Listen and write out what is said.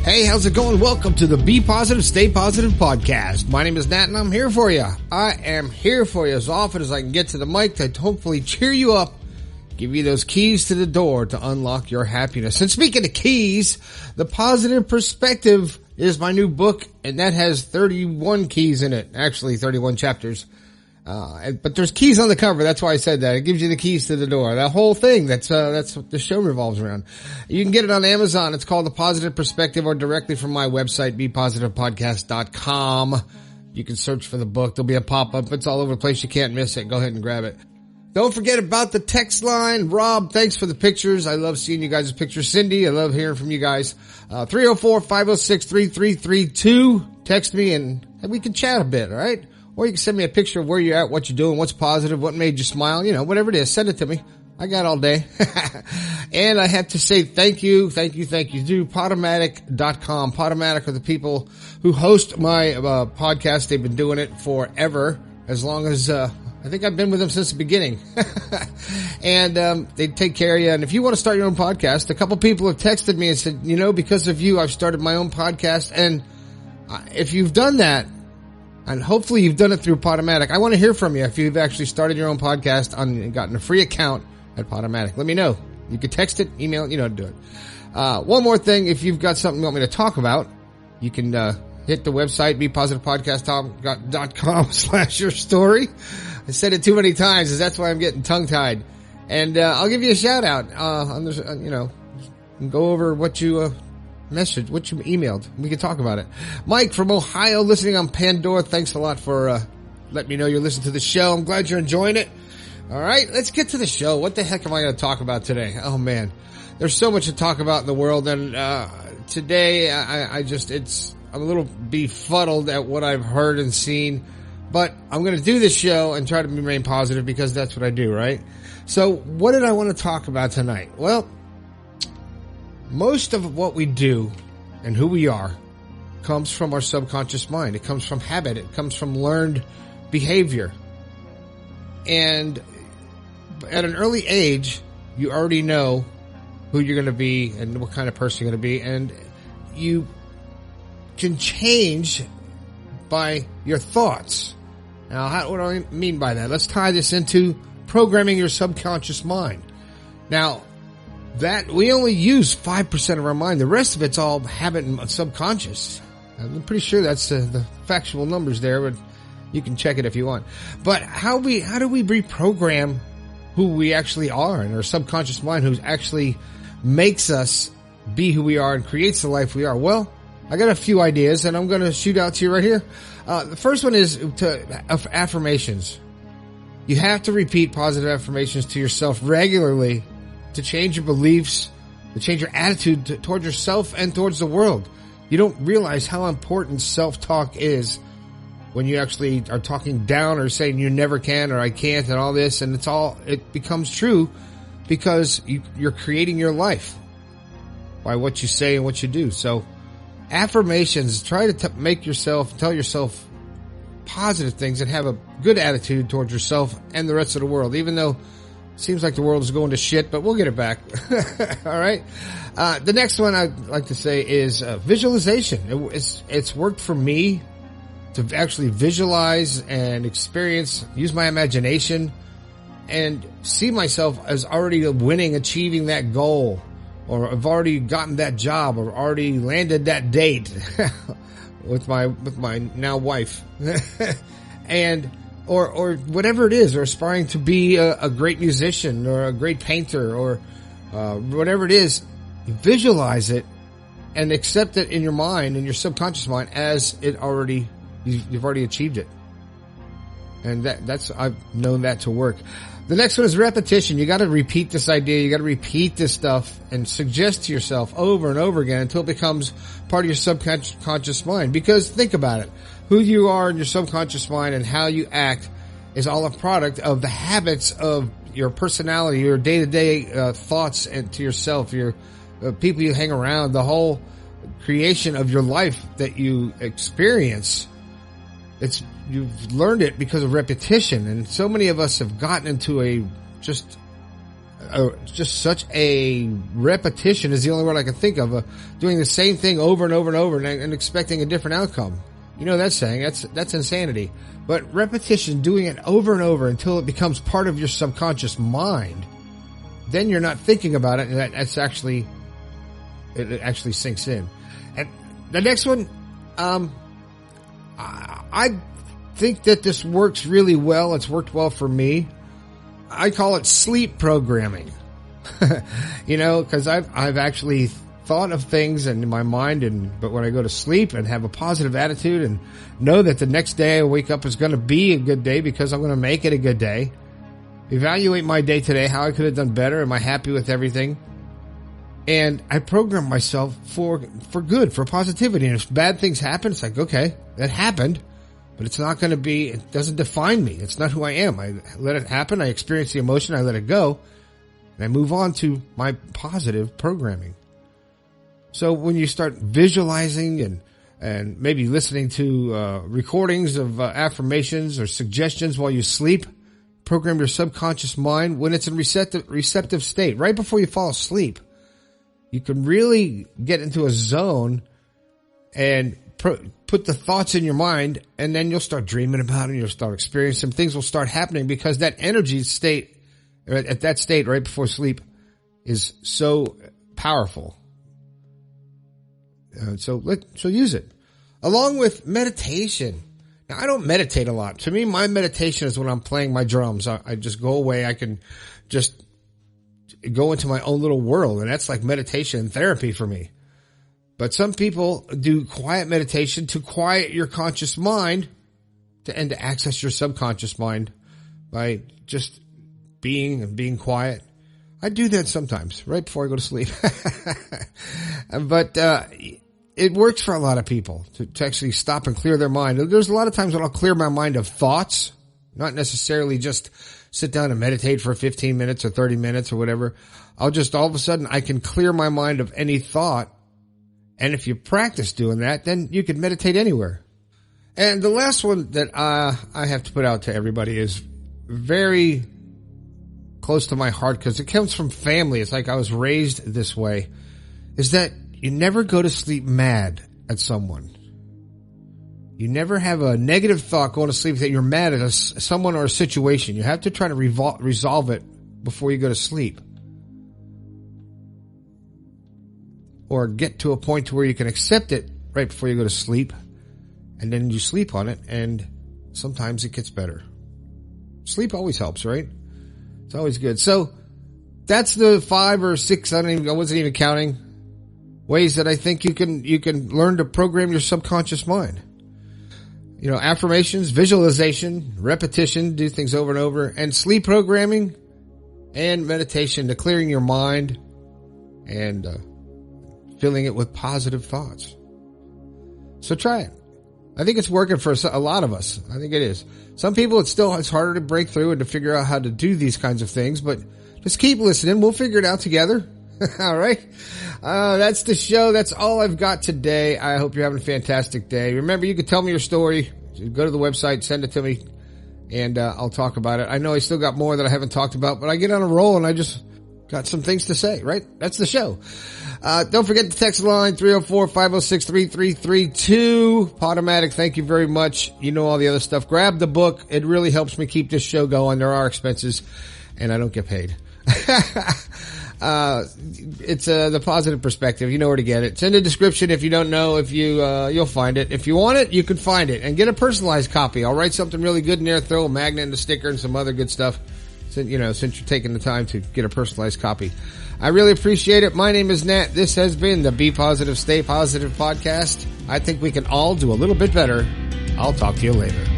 Hey, how's it going? Welcome to the Be Positive, Stay Positive podcast. My name is Nat and I'm here for you. I am here for you as often as I can get to the mic to hopefully cheer you up, give you those keys to the door to unlock your happiness. And speaking of keys, The Positive Perspective is my new book, and that has 31 keys in it. Actually, 31 chapters. But there's keys on the cover. That's why I said that. It gives you the keys to the door. That whole thing. That's what the show revolves around. You can get it on Amazon. It's called The Positive Perspective, or directly from my website, bepositivepodcast.com. You can search for the book. There'll be a pop-up. It's all over the place. You can't miss it. Go ahead and grab it. Don't forget about the text line. Rob, thanks for the pictures. I love seeing you guys' pictures. Cindy, I love hearing from you guys. 304-506-3332. Text me and we can chat a bit, all right? Or you can send me a picture of where you're at, what you're doing, what's positive, what made you smile, whatever it is. Send it to me. I got all day. And I have to say thank you to Podomatic.com. Podomatic are the people who host my podcast. They've been doing it forever, as long as I think I've been with them since the beginning. And they take care of you. And if you want to start your own podcast, a couple people have texted me and said, because of you, I've started my own podcast. And if you've done that, and hopefully you've done it through Podomatic, I want to hear from you if you've actually started your own podcast and gotten a free account at Podomatic. Let me know. You can text it, email it, you know how to do it. One more thing, if you've got something you want me to talk about, you can hit the website, bepositivepodcast.com/your-story. I said it too many times, because that's why I'm getting tongue-tied. And I'll give you a shout-out. And go over what you message, what you emailed. We can talk about it. Mike from Ohio, listening on Pandora. Thanks a lot for letting me know you're listening to the show. I'm glad you're enjoying it. All right, let's get to the show. What the heck am I going to talk about today? Oh man, there's so much to talk about in the world, and today I'm a little befuddled at what I've heard and seen, but I'm going to do this show and try to remain positive, because that's what I do, right? So what did I want to talk about tonight? Well, most of what we do and who we are comes from our subconscious mind. It comes from habit. It comes from learned behavior. And at an early age, you already know who you're going to be and what kind of person you're going to be. And you can change by your thoughts. Now, what do I mean by that? Let's tie this into programming your subconscious mind. Now, that we only use 5% of our mind. The rest of it's all habit and subconscious. I'm pretty sure that's the factual numbers there, but you can check it if you want. But how do we reprogram who we actually are in our subconscious mind, who actually makes us be who we are and creates the life we are? Well, I got a few ideas, and I'm going to shoot out to you right here. The first one is affirmations. You have to repeat positive affirmations to yourself regularly to change your beliefs, to change your attitude towards yourself and towards the world. You don't realize how important self-talk is when you actually are talking down or saying you never can or I can't and all this, and it becomes true because you're creating your life by what you say and what you do. So affirmations, try to tell yourself positive things and have a good attitude towards yourself and the rest of the world, even though seems like the world is going to shit, but we'll get it back. All right. The next one I'd like to say is visualization. It's worked for me to actually visualize and use my imagination and see myself as already winning, achieving that goal, or I've already gotten that job, or already landed that date with my now wife. And or whatever it is, or aspiring to be a great musician or a great painter, or whatever it is, visualize it and accept it in your mind, in your subconscious mind, as you've already achieved it. And that's I've known that to work. The next one is repetition. You got to repeat this idea. You got to repeat this stuff and suggest to yourself over and over again until it becomes part of your subconscious mind. Because think about it. Who you are in your subconscious mind and how you act is all a product of the habits of your personality, your day-to-day thoughts and to yourself, your people you hang around, the whole creation of your life that you experience. You've learned it because of repetition, and so many of us have gotten into a just just such a repetition is the only word I can think of, doing the same thing over and over and over and expecting a different outcome. You know that saying, that's insanity. But repetition, doing it over and over until it becomes part of your subconscious mind, then you're not thinking about it, and it actually sinks in. And the next one, I think that this works really well. It's worked well for me. I call it sleep programming. Because I've actually thought of things in my mind, but when I go to sleep and have a positive attitude and know that the next day I wake up is going to be a good day because I'm going to make it a good day. Evaluate my day today, how I could have done better. Am I happy with everything? And I program myself for good, for positivity. And if bad things happen, it's like, okay, that happened, but it's not going to be, it doesn't define me. It's not who I am. I let it happen. I experience the emotion. I let it go. And I move on to my positive programming. So when you start visualizing and maybe listening to recordings of affirmations or suggestions while you sleep, program your subconscious mind when it's in receptive state, right before you fall asleep. You can really get into a zone and put the thoughts in your mind, and then you'll start dreaming about it. You'll start experiencing things will start happening because that energy state, at that state right before sleep, is so powerful. So use it along with meditation. Now, I don't meditate a lot. To me, my meditation is when I'm playing my drums. I just go away. I can just go into my own little world, and that's like meditation and therapy for me. But some people do quiet meditation to quiet your conscious mind and to access your subconscious mind by just being quiet. I do that sometimes right before I go to sleep. But it works for a lot of people to actually stop and clear their mind. There's a lot of times when I'll clear my mind of thoughts, not necessarily just sit down and meditate for 15 minutes or 30 minutes or whatever. I'll just, all of a sudden, I can clear my mind of any thought. And if you practice doing that, then you can meditate anywhere. And the last one that I have to put out to everybody is very close to my heart because it comes from family. It's like I was raised this way, is that you never go to sleep mad at someone. You never have a negative thought going to sleep that you're mad at someone or a situation. You have to try to resolve it before you go to sleep. Or get to a point to where you can accept it right before you go to sleep. And then you sleep on it, and sometimes it gets better. Sleep always helps, right? It's always good. So that's the 5 or 6, I wasn't even counting, ways that I think you can learn to program your subconscious mind. Affirmations, visualization, repetition, do things over and over, and sleep programming and meditation to clearing your mind and filling it with positive thoughts. So try it. I think it's working for a lot of us. I think it is. Some people, it's harder to break through and to figure out how to do these kinds of things, but just keep listening. We'll figure it out together. All right. That's the show. That's all I've got today. I hope you're having a fantastic day. Remember, you can tell me your story. Go to the website, send it to me, and I'll talk about it. I know I still got more that I haven't talked about, but I get on a roll and I just got some things to say, right? That's the show. Don't forget the text line, 304-506-3332. Podomatic, thank you very much. You know all the other stuff. Grab the book. It really helps me keep this show going. There are expenses, and I don't get paid. It's the positive perspective. You know where to get it. It's in the description. If you don't know, you'll find it. If you want it, you can find it. And get a personalized copy. I'll write something really good in there, throw a magnet and a sticker and some other good stuff. Since you're taking the time to get a personalized copy. I really appreciate it. My name is Nat. This has been the Be Positive, Stay Positive podcast. I think we can all do a little bit better. I'll talk to you later.